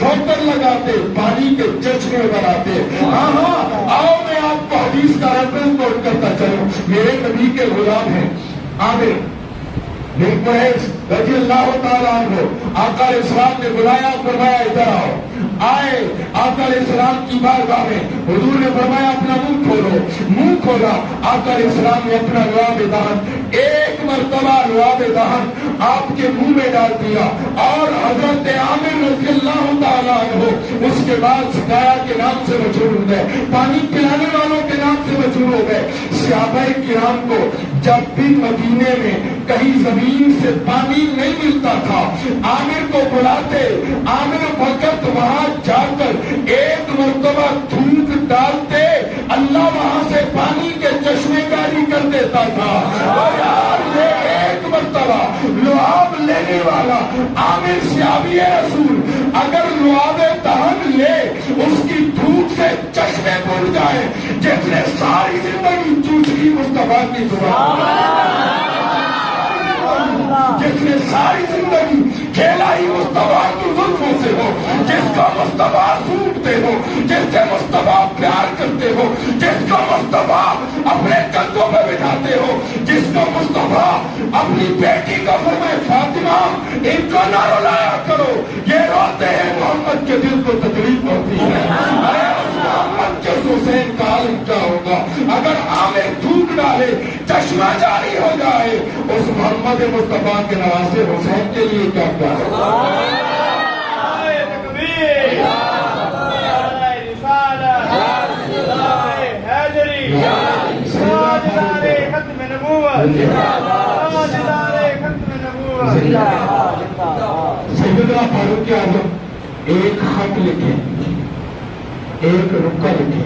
ठोकर लगाते, पानी के चश्मे बनाते। हाँ, आओ मैं आपको हदीस का रेफरेंस नोट करता चलूं। मेरे नबी के गुलाम हैं आमिर बिन कुरैश रज़ी अल्लाह तआला अन्हु। आका अलैहिस्सलाम ने बुलाया, फरमाया इधर आओ। आए आका अलैहिस्सलाम की बारगाह में, हुजूर ने फरमाया अपना मुंह खोलो। मुंह खोला, आका अलैहिस्सलाम ने अपना लुआब दहन एक मर्तबा लुआब दहन आपके मुंह में डाल दिया और हजरत आमिर रज़ी अल्लाह तआला अन्हु उसके बाद सिकाया के नाम से मशहूर हो गए, पानी पिलाने वालों के नाम से मशहूर हो गए। सहाबाए किराम को जब भी मदीने में कहीं जमीन से पानी नहीं मिलता था, आमिर को बुलाते, आमिर वक्त वहां जाकर एक मर्तबा थूक डालते, अल्लाह वहां से पानी के चश्मे जारी कर देता था। और यार ये एक मर्तबा लुआब लेने वाला आमिर सहाबी रसूल अगर लुआब दहन ले, उसकी धूप से चश्मे बुझ जाए, जिसने सारी जिंदगी चूसी मुस्तफा की जुबान, जिसने सारी जिंदगी खेला ही मुस्तफा की जुल्फों से हो, जिसका मुस्तफा सूखते हो, जिससे मुस्तफा प्यार करते हो, जिसको मुस्तफा अपने कंधों में बिठाते हो, जिसको मुस्तफा अपनी बेटी का फरमाए फातिमा इनको ना रुलाया करो, ये रोते हैं, मोहम्मद के दिल को तकलीफ होती है। मोहम्मद के हुसैन का आलम क्या होगा अगर आमिर थूक डाले, चश्मा जारी हो जाए, उस मोहम्मद मुस्तफा के नवासे हुसैन के लिए क्या क्या है। सैयदना फारूक आजम एक खत लिखे, एक रुका लिखे,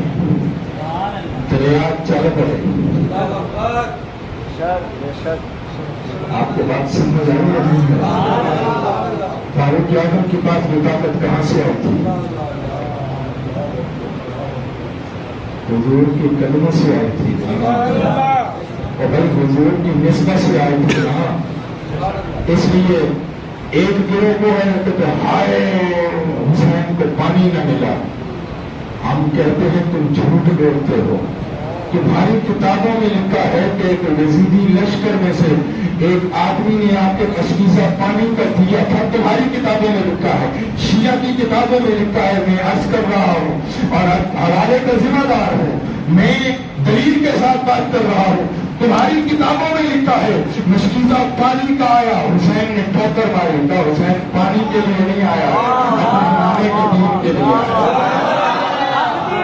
दरिया चल पड़े। आपको बात समझ आई है? फारूक आजम के पास ये ताकत कहाँ से आई थी? हुजूर की कलमों से आई थी और भाई हुजूर की निस्बत से आई थी ना। इसलिए एक गिरोह को है तो हाय हुसैन को पानी न मिला, हम कहते हैं तुम झूठ बोलते हो। तुम्हारी किताबों में लिखा है कि एक यजीदी लश्कर में से एक आदमी ने आके कशीसा पानी का दिया था, तुम्हारी किताबों में लिखा है, शिया की किताबों में लिखा है। मैं अर्ज कर रहा हूँ और हवाले का जिम्मेदार हूँ, मैं दलील के साथ बात कर रहा हूँ। तुम्हारी किताबों में लिखा है मशकीजा पानी का आया, हुसैन ने ठोकर मारी था, हुसैन पानी के लिए नहीं आया, अपने नामे के दीन के लिए आया।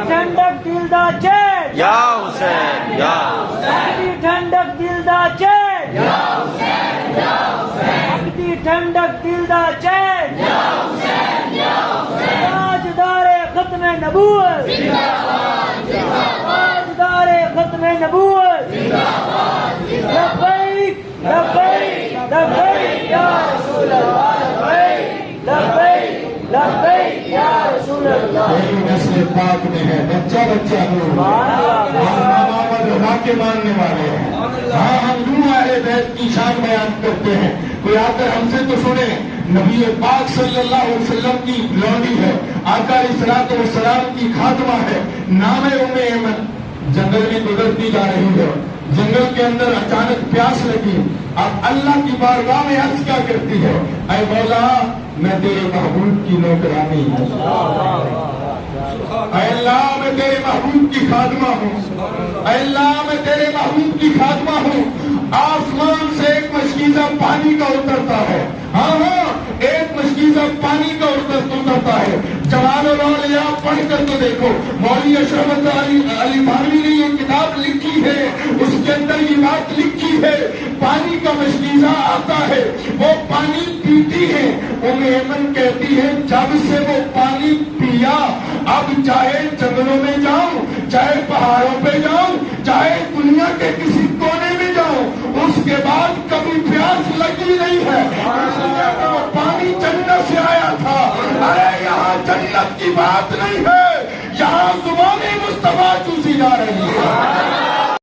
ठंडक दिलदा चैन या हुसैन या हुसैन, ठंडक दिलदा चैन या हुसैन या हुसैन, ठंडक दिलदा चैन या हुसैन या हुसैन, ताजदारे खत्म नबूवत जिंदाबाद जिंदाबाद, ताजदारे खत्म नबूवत जिंदाबाद जिंदाबाद, लब्बैक लब्बैक लब्बैक या रसूल अल्लाह, लब्बैक लब्बैक लब्बैक या रसूल अल्लाह। यही नस्ल पाक में है, बच्चा बच्चा लोग मोहम्मद रजा के मानने वाले हैं। हाँ, हम यूं अहले बैत की शान बयान करते हैं, कोई आकर हमसे तो सुने। नबी पाक सल्लल्लाहु अलैहि वसल्लम की लौंडी है, आका अलैहिस्सलातु वस्सलाम की खातमा है, नाम है उम्मे ऐमन। जंगल में गुजरती जा रही है, जंगल के अंदर अचानक प्यास लगी। अब अल्लाह की बारगाह में अर्ज क्या करती है, ऐ मौला मैं तेरे महबूब की नौकरानी हूँ, ऐ अल्लाह मैं तेरे महबूब की खादमा हूँ, ऐ अल्लाह मैं तेरे महबूब की खादमा हूँ। आसमान से एक मशकीजा पानी का उतरता है, हाँ हाँ, एक मशकीजा पानी का उतरता है। जवान औलिया पढ़ कर तो देखो, मौलवी अशरफ अली थानवी ने ये किताब लिखी है, उसके अंदर ये बात लिखी है, पानी का मशकीजा आता है, वो पानी पीती है। उम्मे ऐमन कहती है जब से वो पानी पिया, अब चाहे जंगलों में जाऊं, चाहे पहाड़ों पे जाऊं, चाहे दुनिया के किसी कोने में जाऊं, उसके बाद कभी प्यास लगी नहीं है। वो पानी जन्नत से आया था। अरे यहाँ जन्नत की बात नहीं है, यहाँ जुबान मुस्तफा चूसी जा रही है।